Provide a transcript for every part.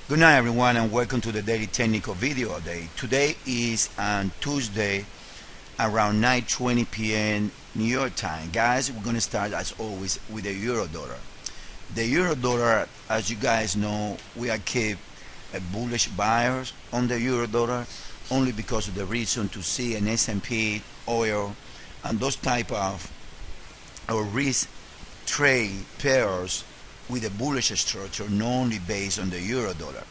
Good night everyone and welcome to the daily technical video day. Today is on Tuesday around 9:20 p.m. New York time. Guys, we're going to start as always with the euro dollar. The euro dollar, as you guys know, we are keep a bullish buyers on the euro dollar only because of the reason to see an S&P, oil, and those type of risk trade pairs with a bullish structure, not only based on the euro dollar.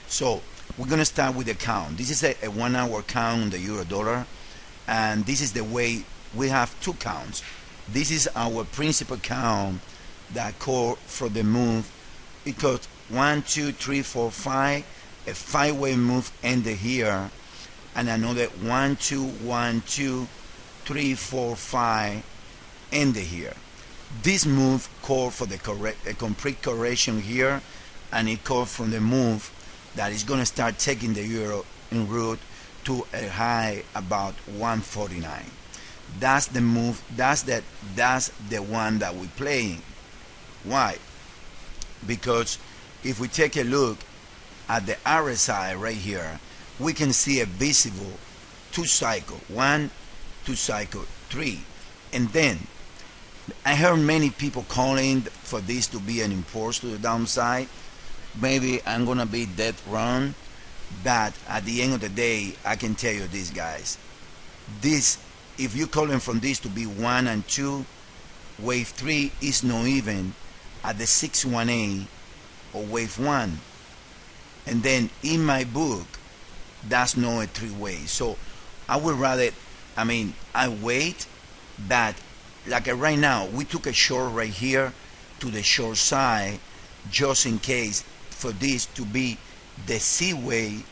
So we're going to start with the count. This is a 1 hour count on the euro dollar, and this is the way we have two counts. This is our principal count that call for the move. It goes 1 2 3 4 5, a 5-way move ended here, and another 1 2 1 2 3 4 5 ended here. This move called for the complete correction here, and it called from the move that is going to start taking the euro en route to a high about 149. That's the move. That's the one that we're playing. Why? Because if we take a look at the RSI right here, we can see a visible 2 cycle, 1, 2 cycle, 3, and then I heard many people calling for this to be an impulse to the downside. Maybe I'm gonna be dead wrong, but at the end of the day, I can tell you this, guys. This, if you're calling from this to be 1 and 2, wave 3 is not even at the 618 or wave 1. And then in my book, that's not a 3-way. So I would rather, I wait, but like right now, we took a short right here to the short side just in case for this to be the C-way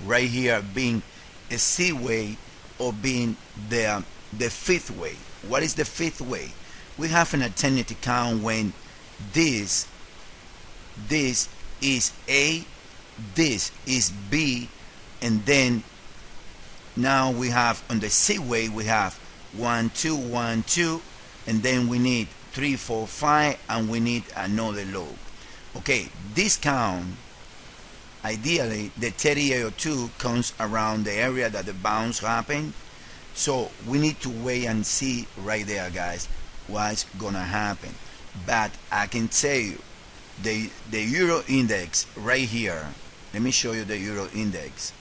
right here being a C-way or being the fifth way. What is the fifth way? We have an alternative count when this is A, this is B, and then now we have on the C-way we have 1 2 1 2, and then we need 3 4 5, and we need another low. Okay, this count, ideally the 3802 comes around the area that the bounce happened, so we need to wait and see right there, guys, what's gonna happen. But I can tell you the euro index right here, let me show you the euro index,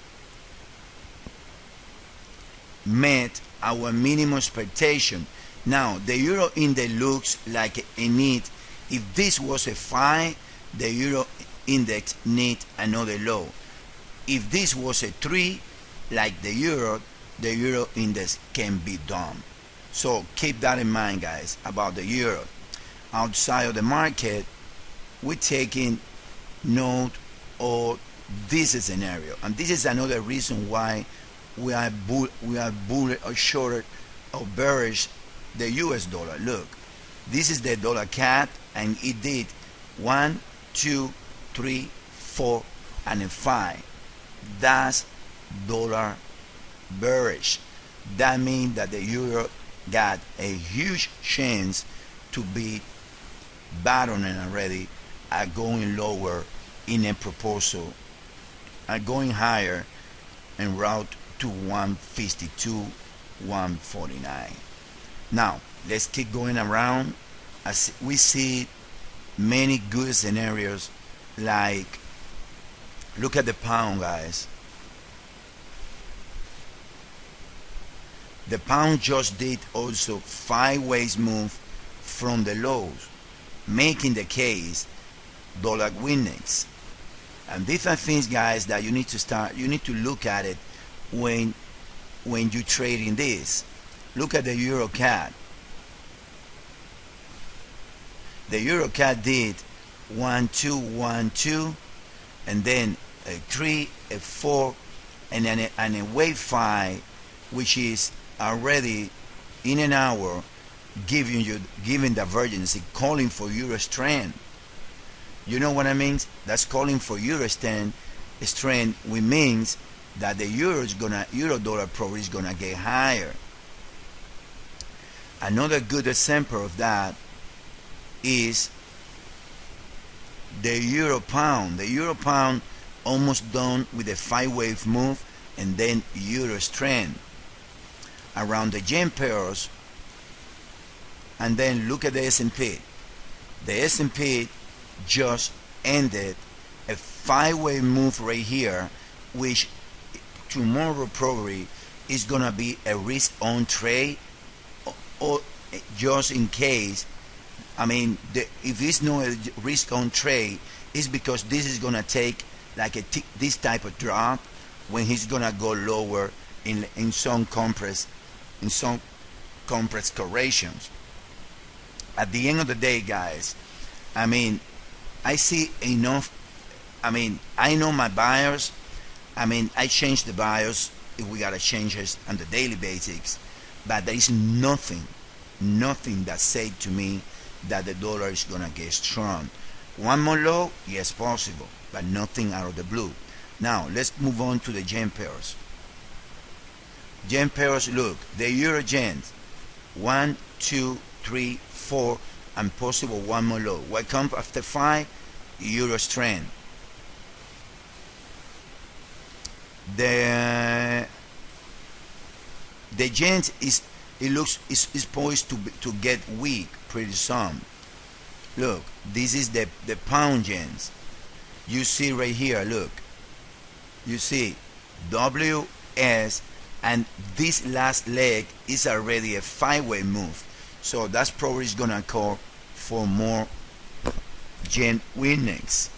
met our minimum expectation. Now the euro index looks like a need. If this was a 5, the euro index need another low. If this was a 3, like the euro index can be done. So keep that in mind, guys, about the euro. Outside of the market, we're taking note of this scenario, and this is another reason why we are bullish or short or bearish the US dollar. Look, this is the dollar cat, and it did 1 2 3 4 and a 5. That's dollar bearish. That means that the euro got a huge chance to be battling already at going lower in a proposal and going higher en route to 152 149. Now let's keep going around as we see many good scenarios. Like, look at the pound, guys. The pound just did also 5 ways move from the lows, making the case dollar weakness. And these are things, guys, that you need to look at it when you trade in this. Look at the euro cat. The euro cat did 1 2 1 2, and then a 3, a 4, and then a wave 5, which is already in an hour giving divergence, calling for euro strength. You know what I mean? That's calling for euro strength, which means that the euro dollar probably is gonna get higher. Another good example of that is the euro pound almost done with a 5-wave move, and then euro strength around the yen pairs. And then look at the S&P. The S&P just ended a 5-wave move right here, which tomorrow probably is gonna be a risk on trade, or just in case. I mean, if it's no risk on trade, it's because this is gonna take like this type of drop when he's gonna go lower in some compressed corrections. At the end of the day, guys, I mean, I see enough. I mean, I know my buyers. I mean, I change the buyers if we gotta change it on the daily basics, but there is nothing that said to me that the dollar is gonna get strong. One more low, yes, possible, but nothing out of the blue. Now let's move on to the yen pairs. Yen pairs, look, the euro yen, 1, 2, 3, 4, and possible one more low. What comes after 5? Euro strength. The yen is poised to get weak pretty soon. Look, this is the pound yens. You see right here, look, you see WS, and this last leg is already a 5-way move, so that's probably gonna call for more yen winnings.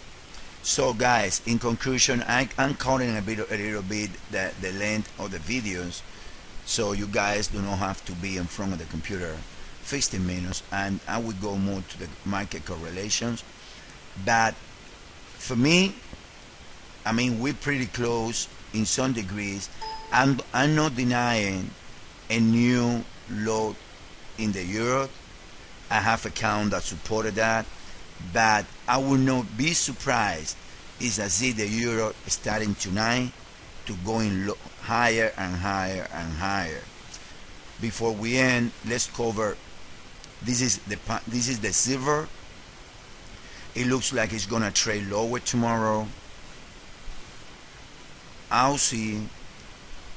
So guys, in conclusion, I'm cutting a little bit the length of the videos, so you guys do not have to be in front of the computer 15 minutes, and I will go more to the market correlations. But for me, I mean, we're pretty close in some degrees. I'm not denying a new low in the euro. I have account that supported that, but I will not be surprised if I see the euro starting tonight to going higher and higher and higher. Before we end, let's cover. This is the silver. It looks like it's gonna trade lower tomorrow. Aussie,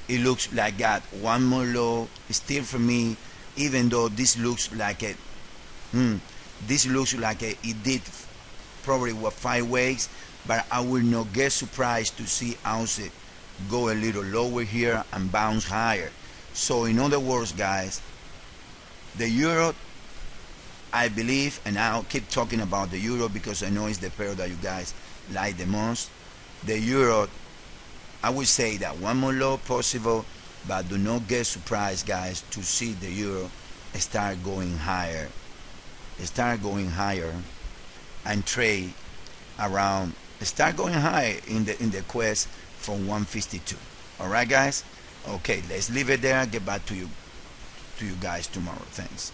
it looks like got one more low. Still for me, even though this looks like it did probably what 5 weeks, but I will not get surprised to see Aussie go a little lower here and bounce higher. So in other words, guys, the euro, I believe, and I'll keep talking about the euro because I know it's the pair that you guys like the most. The euro, I would say that one more low possible, but do not get surprised, guys, to see the euro start going higher, and trade around, start going higher in the quest from 152. All right, guys. Okay, let's leave it there. Get back to you guys tomorrow. Thanks.